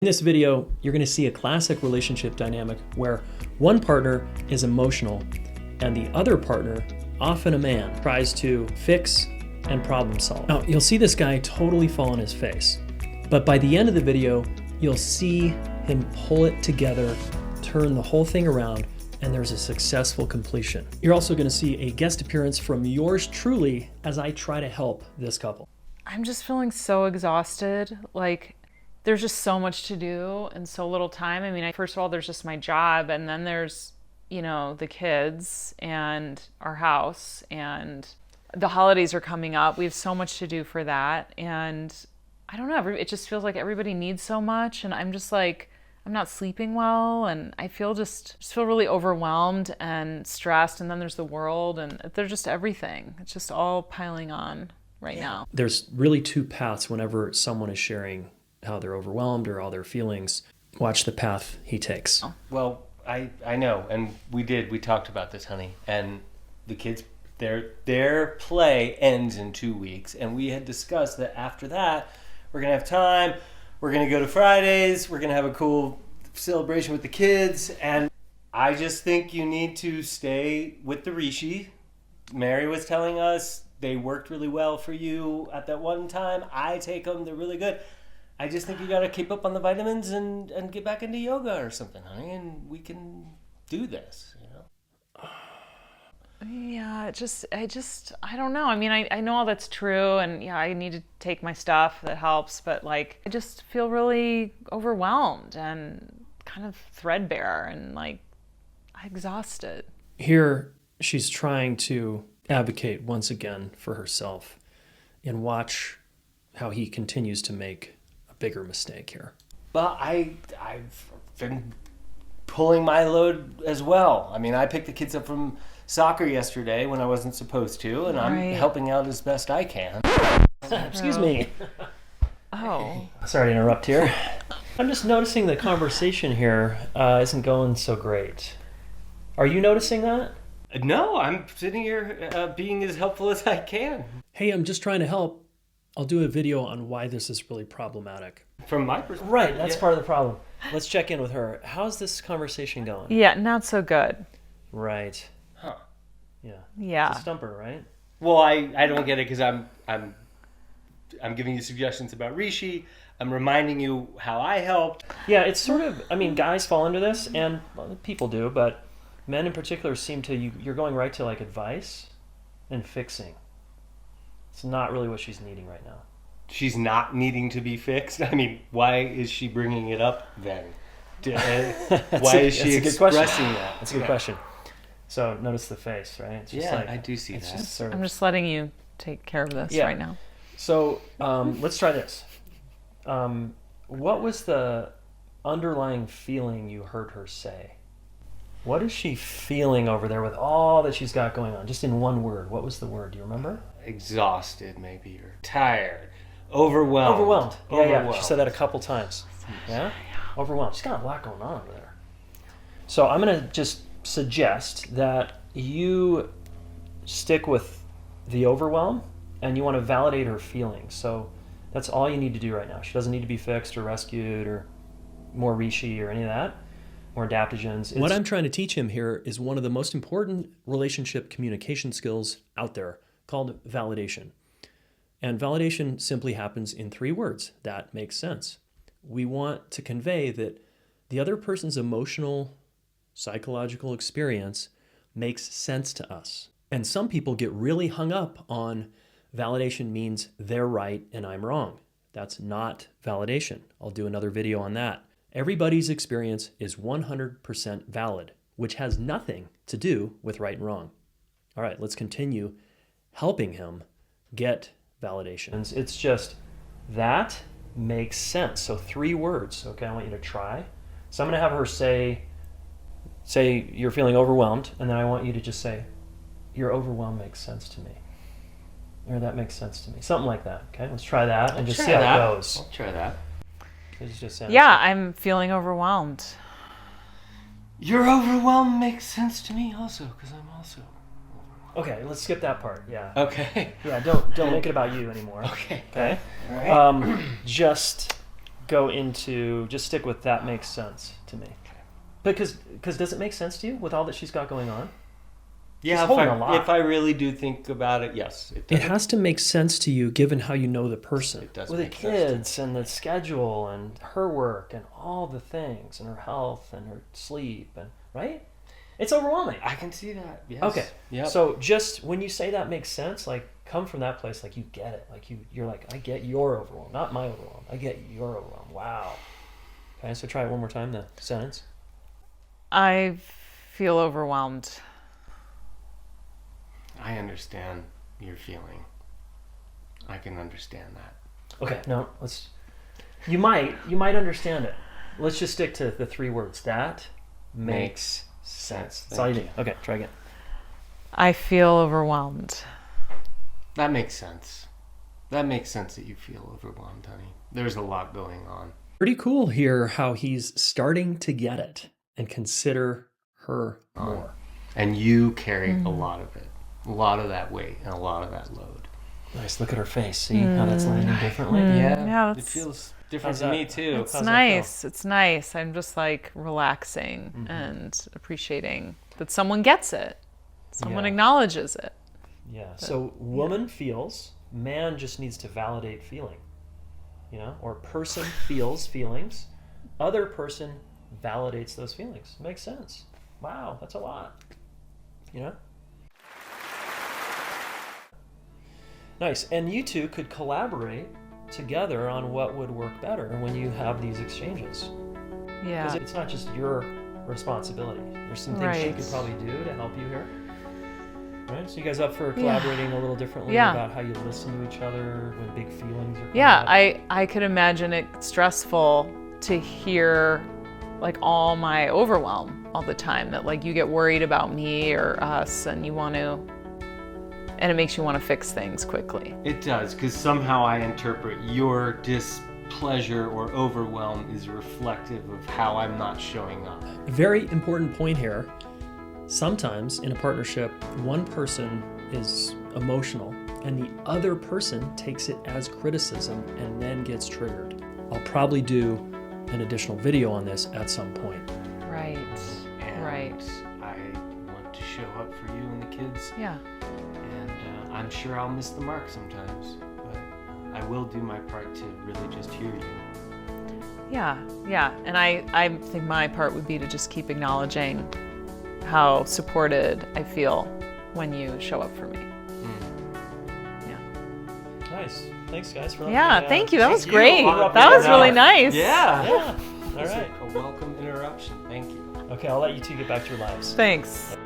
In this video, you're going to see a classic relationship dynamic where one partner is emotional and the other partner, often a man, tries to fix and problem solve. Now, you'll see this guy totally fall on his face, but by the end of the video, you'll see him pull it together, turn the whole thing around, and there's a successful completion. You're also going to see a guest appearance from yours truly as I try to help this couple. I'm just feeling so exhausted. There's just so much to do and so little time. I mean, first of all, there's just my job, and then there's, the kids and our house, and the holidays are coming up. We have so much to do for that. And I don't know, it just feels like everybody needs so much. And I'm just I'm not sleeping well, and I feel just feel really overwhelmed and stressed. And then there's the world, and there's just everything. It's just all piling on right now. There's really two paths whenever someone is sharing how they're overwhelmed or all their feelings. Watch the path he takes. Well, I know, and we talked about this, honey, and the kids, their play ends in 2 weeks, and we had discussed that after that, we're going to have time, we're going to go to Fridays, we're going to have a cool celebration with the kids, and I just think you need to stay with the Rishi. Mary was telling us they worked really well for you at that one time. I take them, they're really good. I just think you got to keep up on the vitamins and get back into yoga or something, honey, and we can do this, Yeah, I don't know. I mean, I know all that's true, and yeah, I need to take my stuff. That helps, but I just feel really overwhelmed and kind of threadbare and exhausted. Here, she's trying to advocate once again for herself, and watch how he continues to make bigger mistake here. But I've been pulling my load as well. I mean, I picked the kids up from soccer yesterday when I wasn't supposed to, and I'm helping out as best I can. Excuse me. Oh. Sorry to interrupt here. I'm just noticing the conversation here isn't going so great. Are you noticing that? No, I'm sitting here being as helpful as I can. Hey, I'm just trying to help. I'll do a video on why this is really problematic. From my perspective. Right, that's part of the problem. Let's check in with her. How's this conversation going? Yeah, not so good. Right. Huh. Yeah. Yeah. It's a stumper, right? Well, I don't get it because I'm giving you suggestions about Rishi. I'm reminding you how I helped. Yeah, it's sort of, guys fall into this, and people do, but men in particular seem to, you're going right to advice and fixing. It's not really what she's needing right now. She's not needing to be fixed? I mean, why is she bringing it up then? Why is she expressing that? That's a good question. So notice the face, right? It's just I do see that. I'm just letting you take care of this right now. So let's try this. What was the underlying feeling you heard her say? What is she feeling over there with all that she's got going on? Just in one word. What was the word? Do you remember? Exhausted, maybe, or tired. Overwhelmed. Overwhelmed. Yeah. She said that a couple times. Yeah? Overwhelmed. She's got a lot going on over there. So I'm going to just suggest that you stick with the overwhelm and you want to validate her feelings. So that's all you need to do right now. She doesn't need to be fixed or rescued or more Rishi or any of that. More adaptogens. What I'm trying to teach him here is one of the most important relationship communication skills out there called validation. And validation simply happens in 3 words. That makes sense. We want to convey that the other person's emotional, psychological experience makes sense to us. And some people get really hung up on validation means they're right and I'm wrong. That's not validation. I'll do another video on that. Everybody's experience is 100% valid, which has nothing to do with right and wrong. All right, let's continue helping him get validation. It's just, that makes sense. So 3 words, okay, I want you to try. So I'm gonna have her say you're feeling overwhelmed, and then I want you to just say, your overwhelm makes sense to me. Or that makes sense to me. Something like that, okay? Let's try that and just see how it goes. I'll try that. I'm feeling overwhelmed. Your overwhelm makes sense to me also, because I'm also overwhelmed. Okay, let's skip that part. Yeah. Okay. Yeah, don't make it about you anymore. Okay. Okay. All right. Just go into, just stick with that makes sense to me. Because does it make sense to you with all that she's got going on? Yeah, if I really do think about it, yes, it does. It has to make sense to you given how you know the person. It does with the make sense to me. kids and the schedule and her work and all the things and her health and her sleep and right? It's overwhelming. I can see that. Yes. Okay. Yep. So just when you say that makes sense, like come from that place, like you get it. Like you're like, I get your overwhelm, not my overwhelm. I get your overwhelm. Wow. Okay, so try it one more time, the sentence. I feel overwhelmed. I understand your feeling. I can understand that. Okay, no, you might understand it. Let's just stick to the 3 words. That makes sense. That's all you need. Okay, try again. I feel overwhelmed. That makes sense. That makes sense that you feel overwhelmed, honey. There's a lot going on. Pretty cool here how he's starting to get it and consider her more. And you carry a lot of it. A lot of that weight and a lot of that load. Nice. Look at her face. See how that's landing differently? Yeah, It feels different to me too. It's nice. It's nice. I'm just like relaxing and appreciating that someone gets it. Someone acknowledges it. Yeah. So woman feels, man just needs to validate feeling. Or person feels feelings, other person validates those feelings. Makes sense. Wow, that's a lot. Nice. And you two could collaborate together on what would work better when you have these exchanges. Yeah. Because it's not just your responsibility. There's some things she could probably do to help you here. Right? So you guys up for collaborating a little differently about how you listen to each other when big feelings are coming up? I could imagine it stressful to hear like all my overwhelm all the time, that like you get worried about me or us and you want to, and it makes you want to fix things quickly. It does, because somehow I interpret your displeasure or overwhelm is reflective of how I'm not showing up. Very important point here. Sometimes in a partnership, one person is emotional and the other person takes it as criticism and then gets triggered. I'll probably do an additional video on this at some point. Right. And Right. I want to show up for you and the kids. Yeah. And I'm sure I'll miss the mark sometimes, but I will do my part to really just hear you. Yeah. And I think my part would be to just keep acknowledging how supported I feel when you show up for me. Nice. Thanks, guys, for Thank you. That was you. great. That was really nice. Yeah. All right. A welcome interruption. Thank you. Okay, I'll let you two get back to your lives. Thanks.